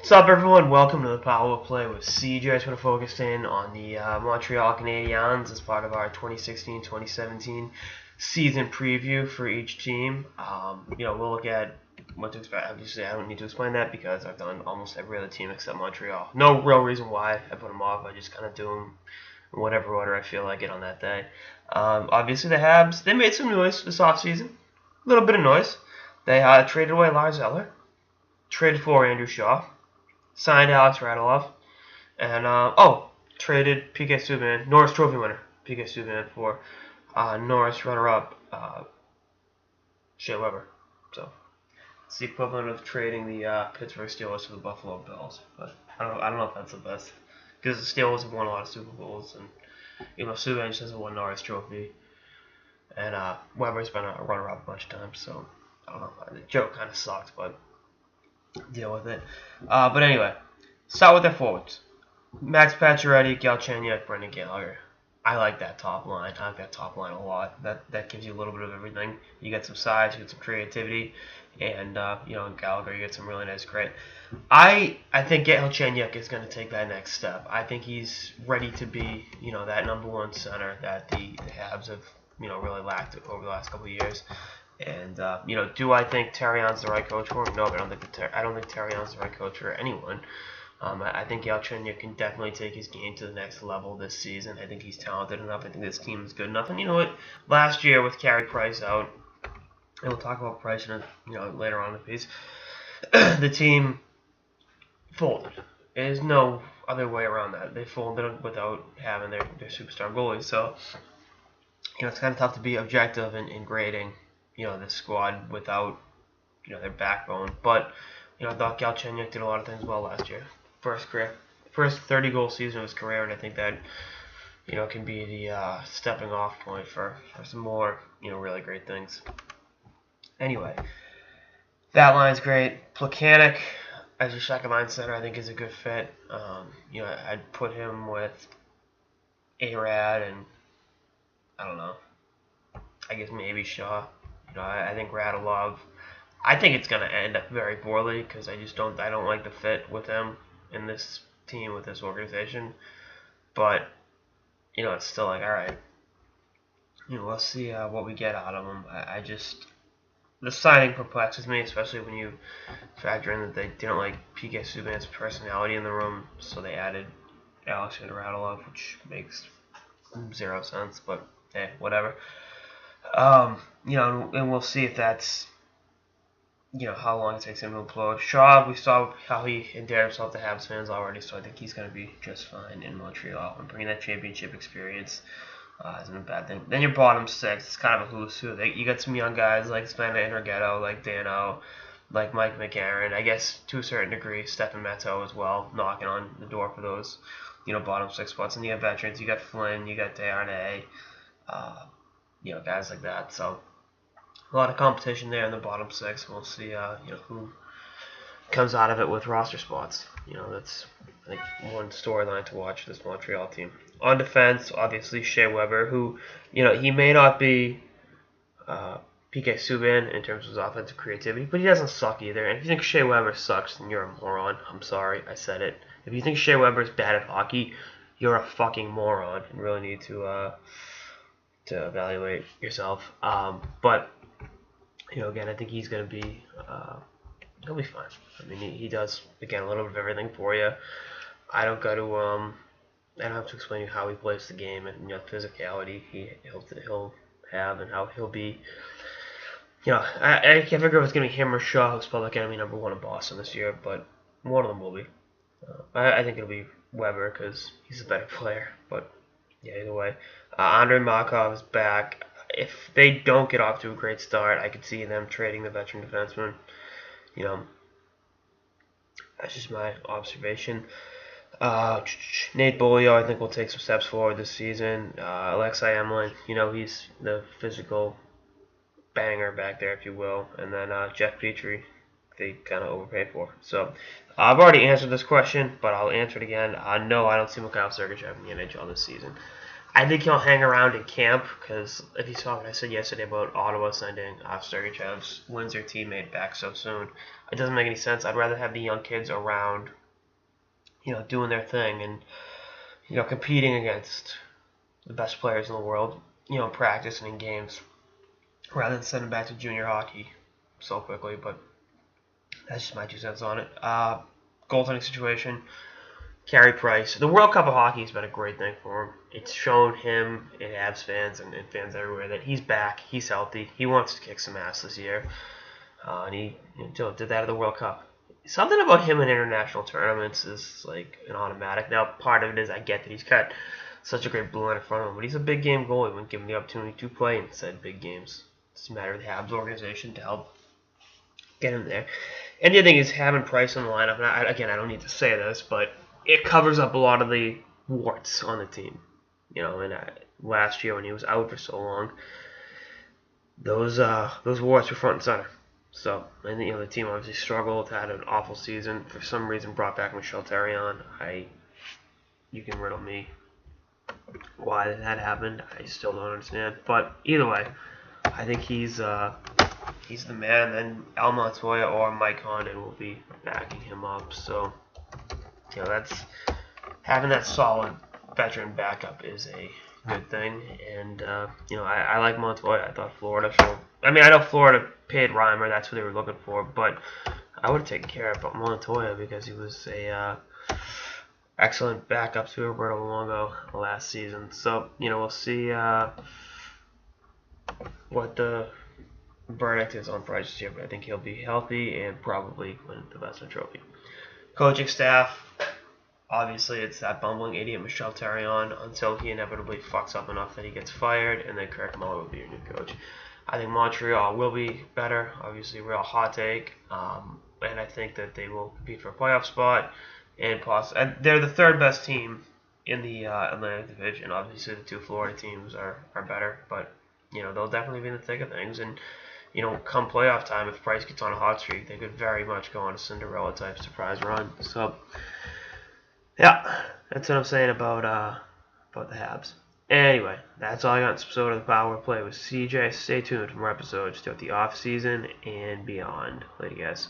What's up, everyone? Welcome to the Power Play with CJ. I just want to focus in on the Montreal Canadiens as part of our 2016-2017 season preview for each team. We'll look at what to expect. Obviously, I don't need to explain that because I've done almost every other team except Montreal. No real reason why I put them off. I just kind of do them in whatever order I feel like it on that day. Obviously, the Habs, they made some noise this offseason. A little bit of noise. They traded away Lars Eller, traded for Andrew Shaw, signed Alex Radulov, and traded PK Subban, Norris Trophy winner, PK Subban for Norris runner-up Shea Weber. So it's the equivalent of trading the Pittsburgh Steelers to the Buffalo Bills. But I don't know if that's the best because the Steelers have won a lot of Super Bowls, and Subban just hasn't won Norris Trophy, and Weber's been a runner-up a bunch of times. So I don't know. The joke kind of sucked, but deal with it. But anyway, start with their forwards. Max Pacioretty, Galchenyuk, Brendan Gallagher. I like that top line. I like that top line a lot. That gives you a little bit of everything. You get some size, you get some creativity, and in Gallagher you get some really nice grit. I think Galchenyuk is going to take that next step. I think he's ready to be that number one center that the Habs have really lacked over the last couple of years. And do I think Terrion's the right coach for him? No, I don't think Terrion's the right coach for anyone. I think Galchenyuk can definitely take his game to the next level this season. I think he's talented enough. I think this team is good enough. And you know what? Last year with Carey Price out, and we'll talk about Price later on in the piece, the team folded. There's no other way around that. They folded without having their superstar goalie. So it's kind of tough to be objective in grading this squad without their backbone. But I thought Galchenyuk did a lot of things well last year. First 30-goal season of his career, and I think that can be the stepping off point for some more really great things. Anyway, that line's great. Plekanec as your second line center, I think is a good fit. I'd put him with A-Rad and I don't know. I guess maybe Shaw. I think Radulov. I think it's gonna end up very poorly because I don't like the fit with him in this team with this organization. But it's still like, all right. Let's see what we get out of him. The signing perplexes me, especially when you factor in that they didn't like PK Subban's personality in the room, so they added Alexander Radulov, which makes zero sense. But hey, whatever. And we'll see if that's, how long it takes him to implode. Shaw, we saw how he endeared himself to Habs fans already, so I think he's going to be just fine in Montreal. And bringing that championship experience isn't a bad thing. Then your bottom six, it's kind of a who's who. You got some young guys like Sven Enrigetto, like Dano, like Mike McCarron. I guess to a certain degree, Stefan Matteau as well, knocking on the door for those, bottom six spots. And you got veterans, you got Flynn, you got Desharnais, guys like that. So a lot of competition there in the bottom six. We'll see, who comes out of it with roster spots. That's I think one storyline to watch this Montreal team. On defense, obviously Shea Weber, who he may not be PK Subban in terms of his offensive creativity, but he doesn't suck either. And if you think Shea Weber sucks, then you're a moron. I'm sorry, I said it. If you think Shea Weber is bad at hockey, you're a fucking moron and really need to evaluate yourself. But again, I think he's gonna be he'll be fine. I mean, he does again a little bit of everything for you. I don't have to explain to you how he plays the game and physicality he'll have and how he'll be. I can't figure if it's gonna be him or Shaw who's public enemy number one in Boston this year, but one of them will be. I think it'll be Weber because he's a better player. But yeah, either way, Andrei Markov is back. If they don't get off to a great start, I could see them trading the veteran defenseman. That's just my observation. Nate Beaulieu, I think, will take some steps forward this season. Alexei Emelin, he's the physical banger back there, if you will. And then Jeff Petrie, they kind of overpaid for. So I've already answered this question, but I'll answer it again. No, I don't see Mikhail Sergachev in the NHL this season. I think he'll hang around in camp because if you saw what I said yesterday about Ottawa sending Sergeyev's Windsor teammate back so soon, it doesn't make any sense. I'd rather have the young kids around, doing their thing and, competing against the best players in the world, practicing in games, rather than send them back to junior hockey so quickly. But that's just my 2 cents on it. Goaltending situation. Carey Price. The World Cup of Hockey has been a great thing for him. It's shown him and Habs fans and fans everywhere that he's back, he's healthy, he wants to kick some ass this year. And he did that at the World Cup. Something about him in international tournaments is like an automatic. Now, part of it is I get that he's got such a great blue line in front of him, but he's a big game goalie when given the opportunity to play in said big games. It's a matter of the Habs organization to help get him there. And the other thing is having Price in the lineup, and I don't need to say this, but it covers up a lot of the warts on the team. And last year when he was out for so long, those warts were front and center. So, and the team obviously struggled, had an awful season. For some reason, brought back Michel Therrien. You can riddle me why that happened. I still don't understand. But either way, I think he's the man. And Al Montoya or Mike Condon will be backing him up. So, that's having that solid veteran backup is a good thing. And I like Montoya. I thought Florida showed. I know Florida paid Reimer. That's what they were looking for. But I would have taken care of Montoya because he was a excellent backup to Roberto Luongo last season. So we'll see what the verdict is on Price this year. But I think he'll be healthy and probably win the Vezina Trophy. Coaching staff. Obviously, it's that bumbling idiot Michel Therrien until he inevitably fucks up enough that he gets fired, and then Kirk Muller will be your new coach. I think Montreal will be better. Obviously, real hot take, and I think that they will compete for a playoff spot, and they're the third best team in the Atlantic Division. Obviously, the two Florida teams are better, but they'll definitely be in the thick of things. And come playoff time, if Price gets on a hot streak, they could very much go on a Cinderella type surprise run. So. Yeah, that's what I'm saying about the Habs. Anyway, that's all I got in this episode of the Power Play with CJ. Stay tuned for more episodes throughout the off season and beyond. Later, guys.